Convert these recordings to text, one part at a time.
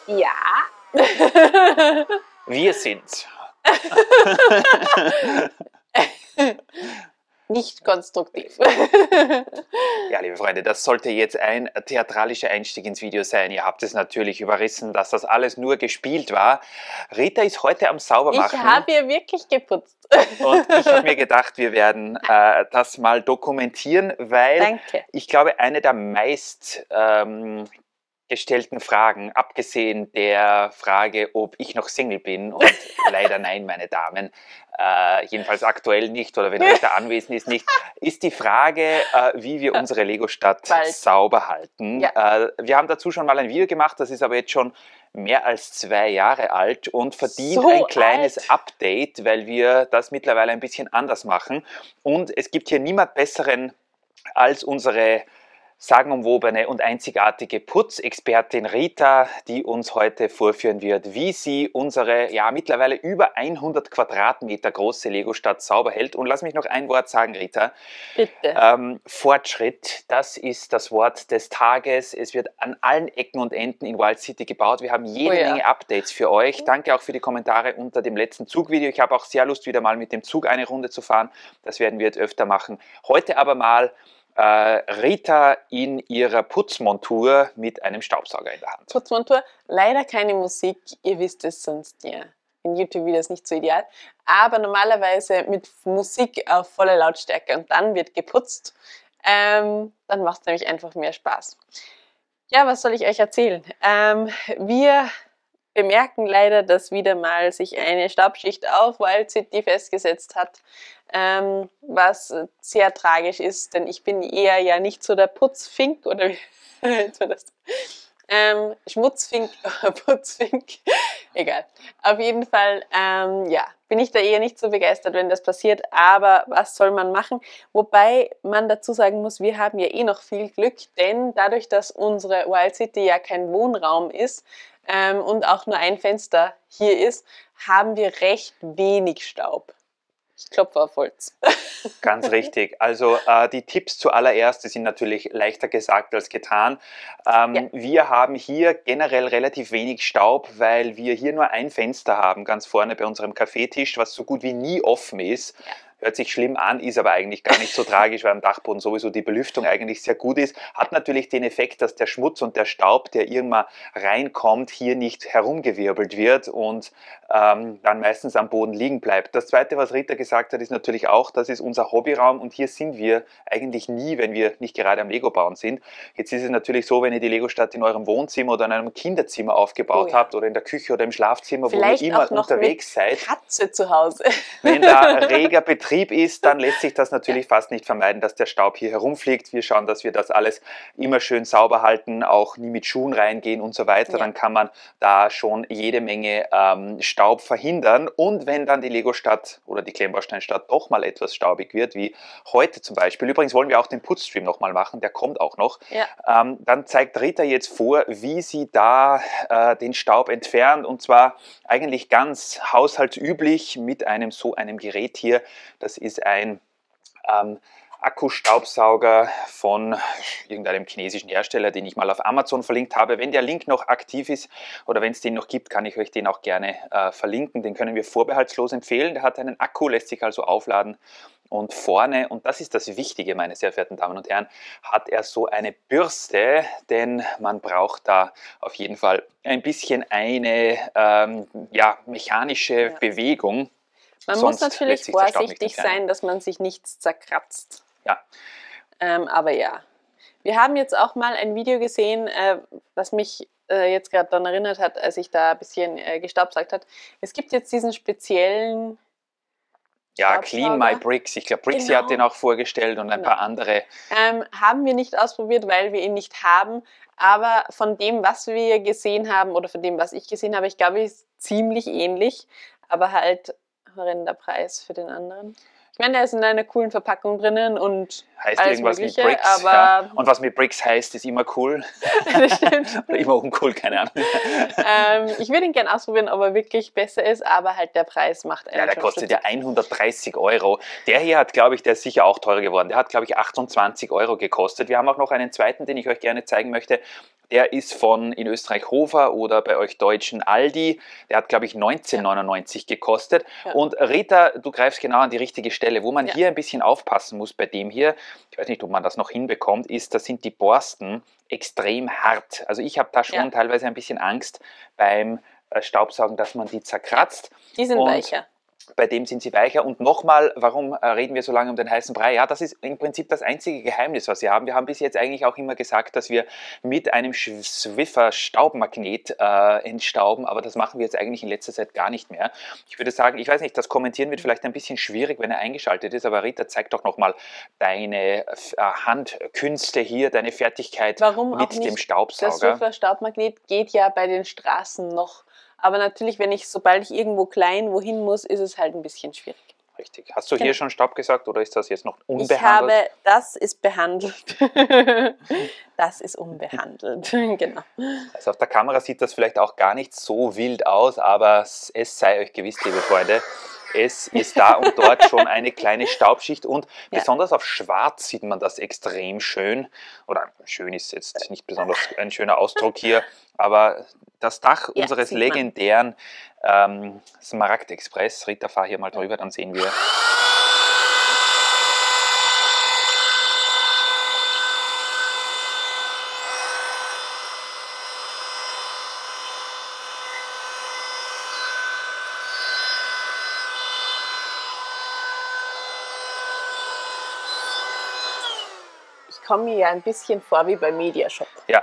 Ja. Wir sind. Nicht konstruktiv. Ja, liebe Freunde, das sollte jetzt ein theatralischer Einstieg ins Video sein. Ihr habt es natürlich überrissen, dass das alles nur gespielt war. Rita ist heute am Saubermachen. Ich habe hier wirklich geputzt. Und ich habe mir gedacht, wir werden das mal dokumentieren, weil ich glaube, eine der meist gestellten Fragen, abgesehen der Frage, ob ich noch Single bin, und leider nein, meine Damen, jedenfalls aktuell nicht oder wenn Rita anwesend ist nicht, ist die Frage, wie wir unsere Lego-Stadt sauber halten. Ja. Wir haben dazu schon mal ein Video gemacht, das ist aber jetzt schon mehr als 2 Jahre alt und verdient ein kleines Update, weil wir das mittlerweile ein bisschen anders machen. Und es gibt hier niemand Besseren als unsere sagenumwobene und einzigartige Putzexpertin Rita, die uns heute vorführen wird, wie sie unsere ja mittlerweile über 100 Quadratmeter große Lego-Stadt sauber hält. Und lass mich noch ein Wort sagen, Rita. Bitte. Fortschritt, das ist das Wort des Tages. Es wird an allen Ecken und Enden in Wild City gebaut. Wir haben jede Menge Updates für euch. Danke auch für die Kommentare unter dem letzten Zugvideo. Ich habe auch sehr Lust, wieder mal mit dem Zug eine Runde zu fahren. Das werden wir jetzt öfter machen. Heute aber mal Rita in ihrer Putzmontur mit einem Staubsauger in der Hand. Putzmontur, leider keine Musik, ihr wisst es sonst ja. In YouTube-Videos nicht so ideal, aber normalerweise mit Musik auf volle Lautstärke und dann wird geputzt. Dann macht es nämlich einfach mehr Spaß. Ja, was soll ich euch erzählen? Wir bemerken leider, dass wieder mal sich eine Staubschicht auf Wild City festgesetzt hat, was sehr tragisch ist, denn ich bin eher ja nicht so der Putzfink oder wie das Schmutzfink, Putzfink, egal. Auf jeden Fall, ja, bin ich da eher nicht so begeistert, wenn das passiert, aber was soll man machen? Wobei man dazu sagen muss, wir haben ja eh noch viel Glück, denn dadurch, dass unsere Wild City ja kein Wohnraum ist und auch nur ein Fenster hier ist, haben wir recht wenig Staub. Ich klopfe auf Holz. Ganz richtig. Also die Tipps zuallererst, die sind natürlich leichter gesagt als getan. Wir haben hier generell relativ wenig Staub, weil wir hier nur ein Fenster haben, ganz vorne bei unserem Kaffeetisch, was so gut wie nie offen ist. Ja. Hört sich schlimm an, ist aber eigentlich gar nicht so tragisch, weil am Dachboden sowieso die Belüftung eigentlich sehr gut ist. Hat natürlich den Effekt, dass der Schmutz und der Staub, der irgendwann reinkommt, hier nicht herumgewirbelt wird und dann meistens am Boden liegen bleibt. Das Zweite, was Rita gesagt hat, ist natürlich auch, das ist unser Hobbyraum und hier sind wir eigentlich nie, wenn wir nicht gerade am Lego bauen sind. Jetzt ist es natürlich so, wenn ihr die Lego-Stadt in eurem Wohnzimmer oder in einem Kinderzimmer aufgebaut habt oder in der Küche oder im Schlafzimmer, vielleicht wo ihr immer auch noch unterwegs seid. Katze zu Hause. Wenn da reger Betrieb ist, dann lässt sich das natürlich fast nicht vermeiden, dass der Staub hier herumfliegt. Wir schauen, dass wir das alles immer schön sauber halten, auch nie mit Schuhen reingehen und so weiter. Dann kann man da schon jede Menge Staub verhindern. Und wenn dann die Lego-Stadt oder die Klemmbaustein-Stadt doch mal etwas staubig wird, wie heute zum Beispiel, übrigens wollen wir auch den Putzstream nochmal machen, der kommt auch noch, dann zeigt Rita jetzt vor, wie sie da den Staub entfernt, und zwar eigentlich ganz haushaltsüblich mit so einem Gerät hier. Das ist ein Akkustaubsauger von irgendeinem chinesischen Hersteller, den ich mal auf Amazon verlinkt habe. Wenn der Link noch aktiv ist oder wenn es den noch gibt, kann ich euch den auch gerne verlinken. Den können wir vorbehaltslos empfehlen. Der hat einen Akku, lässt sich also aufladen. Und vorne, und das ist das Wichtige, meine sehr verehrten Damen und Herren, hat er so eine Bürste, denn man braucht da auf jeden Fall ein bisschen eine mechanische Bewegung. Man muss natürlich vorsichtig sein, dass man sich nichts zerkratzt. Ja. Aber ja, wir haben jetzt auch mal ein Video gesehen, was mich jetzt gerade daran erinnert hat, als ich da ein bisschen gestaubsaugt habe. Es gibt jetzt diesen speziellen Clean My Bricks. Ich glaube, Brixie hat den auch vorgestellt und ein paar andere. Haben wir nicht ausprobiert, weil wir ihn nicht haben. Aber von dem, was wir gesehen haben oder von dem, was ich gesehen habe, ich glaube, ist ziemlich ähnlich. Aber halt horrender Preis für den anderen. Ich meine, der ist in einer coolen Verpackung drinnen und heißt alles irgendwas Mögliche, mit Brix. aber ja. Und was mit Brix heißt, ist immer cool. Das stimmt. Oder immer uncool, keine Ahnung. Ich würde ihn gerne ausprobieren, ob er wirklich besser ist, aber halt der Preis macht einen. Ja, der kostet ja 130 €. Der hier hat, glaube ich, der ist sicher auch teurer geworden. Der hat, glaube ich, 28 € gekostet. Wir haben auch noch einen zweiten, den ich euch gerne zeigen möchte. Der ist von in Österreich Hofer oder bei euch Deutschen Aldi. Der hat, glaube ich, 19,99 gekostet. Ja. Und Rita, du greifst genau an die richtige Stelle. Wo man hier ein bisschen aufpassen muss bei dem hier, ich weiß nicht, ob man das noch hinbekommt, ist, da sind die Borsten extrem hart. Also ich habe da schon teilweise ein bisschen Angst beim Staubsaugen, dass man die zerkratzt. Die sind weicher. Bei dem sind sie weicher. Und nochmal, warum reden wir so lange um den heißen Brei? Ja, das ist im Prinzip das einzige Geheimnis, was wir haben. Wir haben bis jetzt eigentlich auch immer gesagt, dass wir mit einem Swiffer Staubmagnet entstauben, aber das machen wir jetzt eigentlich in letzter Zeit gar nicht mehr. Ich würde sagen, ich weiß nicht, das Kommentieren wird vielleicht ein bisschen schwierig, wenn er eingeschaltet ist, aber Rita, zeig doch nochmal deine Handkünste hier, deine Fertigkeit mit dem Staubsauger. Der Swiffer Staubmagnet geht ja bei den Straßen noch. Aber natürlich, sobald ich irgendwo klein wohin muss, ist es halt ein bisschen schwierig. Richtig. Hast du hier schon Staub gesagt oder ist das jetzt noch unbehandelt? Das ist behandelt. Das ist unbehandelt, genau. Also auf der Kamera sieht das vielleicht auch gar nicht so wild aus, aber es sei euch gewiss, liebe Freunde, es ist da und dort schon eine kleine Staubschicht und besonders auf Schwarz sieht man das extrem schön. Oder schön ist jetzt nicht besonders ein schöner Ausdruck hier, aber das Dach unseres legendären Smaragd Express, Rita, fahr hier mal drüber, dann sehen wir. Ich komme mir ja ein bisschen vor wie beim Mediashop. Ja.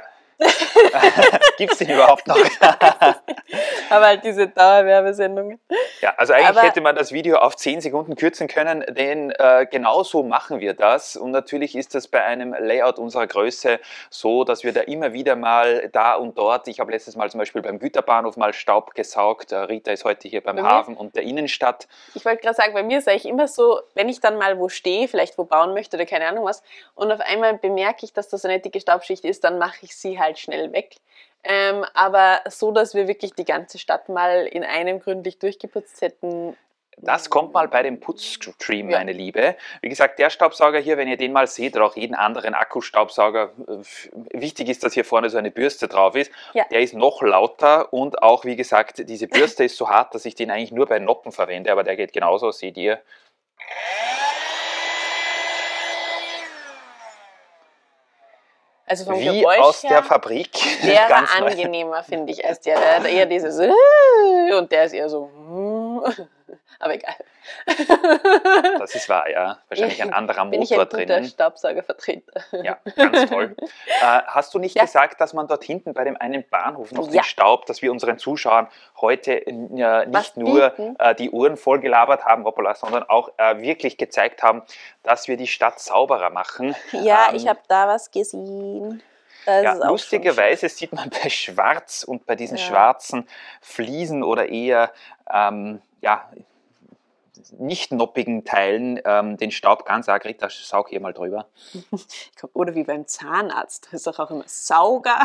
Gibt es den überhaupt noch? Aber halt diese Dauerwerbesendungen. Ja, also eigentlich hätte man das Video auf 10 Sekunden kürzen können, denn genau so machen wir das. Und natürlich ist das bei einem Layout unserer Größe so, dass wir da immer wieder mal da und dort, ich habe letztes Mal zum Beispiel beim Güterbahnhof mal Staub gesaugt, Rita ist heute hier beim Hafen und der Innenstadt. Ich wollte gerade sagen, bei mir ist eigentlich immer so, wenn ich dann mal wo stehe, vielleicht wo bauen möchte oder keine Ahnung was, und auf einmal bemerke ich, dass das eine dicke Staubschicht ist, dann mache ich sie halt schnell weg. Aber so, dass wir wirklich die ganze Stadt mal in einem gründlich durchgeputzt hätten. Das kommt mal bei dem Putzstream, meine Liebe. Wie gesagt, der Staubsauger hier, wenn ihr den mal seht, oder auch jeden anderen Akkustaubsauger, wichtig ist, dass hier vorne so eine Bürste drauf ist. Ja. Der ist noch lauter und auch, wie gesagt, diese Bürste ist so hart, dass ich den eigentlich nur bei Noppen verwende, aber der geht genauso, seht ihr. Also vom wie Geräusch aus her der Fabrik. Wäre angenehmer, finde ich, als der. Der hat eher dieses und der ist eher so. Aber egal. Das ist wahr, ja. Wahrscheinlich ein anderer Motor bin ich ein drin. Guter Staubsaugervertreter. Ja, ganz toll. Hast du nicht gesagt, dass man dort hinten bei dem einen Bahnhof noch den Staub, dass wir unseren Zuschauern heute nicht nur die Uhren vollgelabert haben, sondern auch wirklich gezeigt haben, dass wir die Stadt sauberer machen? Ja, ich habe da was gesehen. Ja, lustigerweise sieht man bei Schwarz und bei diesen schwarzen Fliesen oder eher nicht noppigen Teilen den Staub ganz arg. Rita, saug hier mal drüber. Oder wie beim Zahnarzt, das ist auch immer Sauger.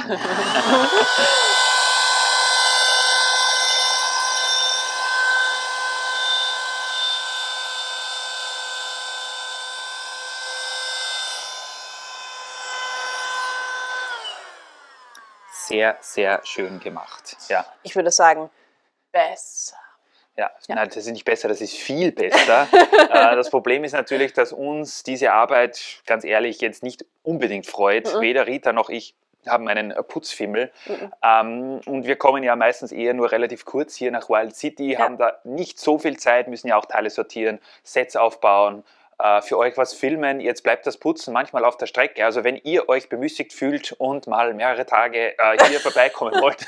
Sehr, sehr schön gemacht. Ja. Ich würde sagen, besser. Ja, nein, das ist nicht besser, das ist viel besser. Das Problem ist natürlich, dass uns diese Arbeit, ganz ehrlich, jetzt nicht unbedingt freut. Weder Rita noch ich haben einen Putzfimmel. Und wir kommen ja meistens eher nur relativ kurz hier nach Wild City, haben da nicht so viel Zeit, müssen ja auch Teile sortieren, Sets aufbauen, für euch was filmen. Jetzt bleibt das Putzen manchmal auf der Strecke. Also wenn ihr euch bemüßigt fühlt und mal mehrere Tage hier vorbeikommen wollt,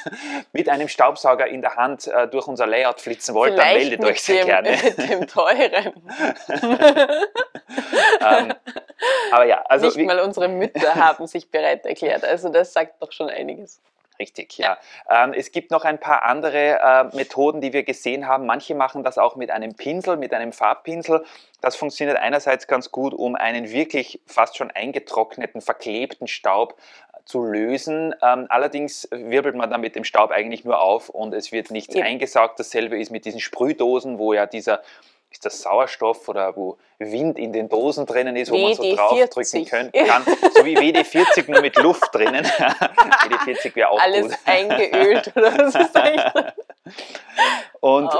mit einem Staubsauger in der Hand durch unser Layout flitzen wollt, dann meldet euch sehr gerne. Mit dem teuren. Aber ja, also nicht mal unsere Mütter haben sich bereit erklärt. Also das sagt doch schon einiges. Richtig, ja. Es gibt noch ein paar andere Methoden, die wir gesehen haben. Manche machen das auch mit einem Pinsel, mit einem Farbpinsel. Das funktioniert einerseits ganz gut, um einen wirklich fast schon eingetrockneten, verklebten Staub zu lösen. Allerdings wirbelt man dann mit dem Staub eigentlich nur auf und es wird nichts eingesaugt. Dasselbe ist mit diesen Sprühdosen, wo ja ist das Sauerstoff oder wo Wind in den Dosen drinnen ist, wo man so draufdrücken kann. So wie WD-40, nur mit Luft drinnen. WD-40 wäre auch alles gut. Alles eingeölt oder was ist eigentlich? Und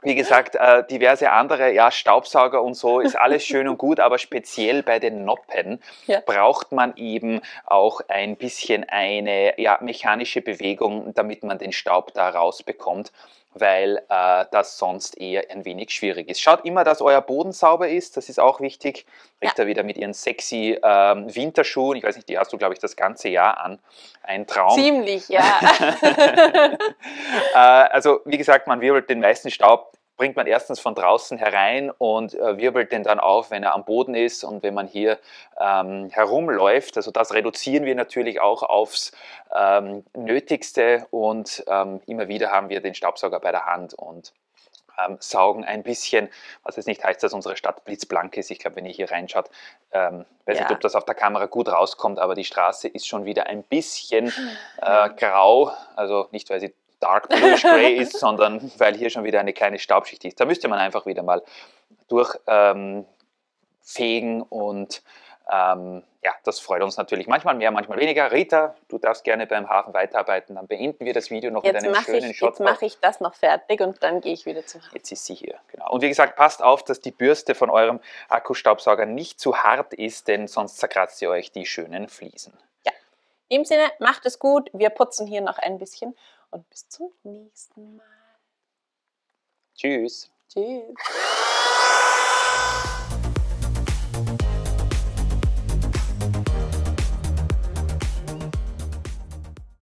wie gesagt, diverse andere, ja, Staubsauger und so ist alles schön und gut, aber speziell bei den Noppen braucht man eben auch ein bisschen eine mechanische Bewegung, damit man den Staub da rausbekommt, weil das sonst eher ein wenig schwierig ist. Schaut immer, dass euer Boden sauber ist, das ist auch wichtig. Richter wieder mit ihren sexy Winterschuhen, ich weiß nicht, die hast du, glaube ich, das ganze Jahr an. Ein Traum. Ziemlich, ja. Also, wie gesagt, man wirbelt den meisten Staub, bringt man erstens von draußen herein und wirbelt den dann auf, wenn er am Boden ist und wenn man hier herumläuft. Also das reduzieren wir natürlich auch aufs Nötigste und immer wieder haben wir den Staubsauger bei der Hand und saugen ein bisschen, was jetzt nicht heißt, dass unsere Stadt blitzblank ist. Ich glaube, wenn ihr hier reinschaut, weiß nicht, ob das auf der Kamera gut rauskommt, aber die Straße ist schon wieder ein bisschen grau, also nicht, weil sie dark bluish grey ist, sondern weil hier schon wieder eine kleine Staubschicht ist. Da müsste man einfach wieder mal durchfegen und das freut uns natürlich. Manchmal mehr, manchmal weniger. Rita, du darfst gerne beim Hafen weiterarbeiten, dann beenden wir das Video noch mit einem schönen Shot. Jetzt mache ich das noch fertig und dann gehe ich wieder zu Hause. Jetzt ist sie hier, genau. Und wie gesagt, passt auf, dass die Bürste von eurem Akkustaubsauger nicht zu hart ist, denn sonst zerkratzt ihr euch die schönen Fliesen. Ja, in dem Sinne, macht es gut. Wir putzen hier noch ein bisschen und bis zum nächsten Mal. Tschüss. Tschüss.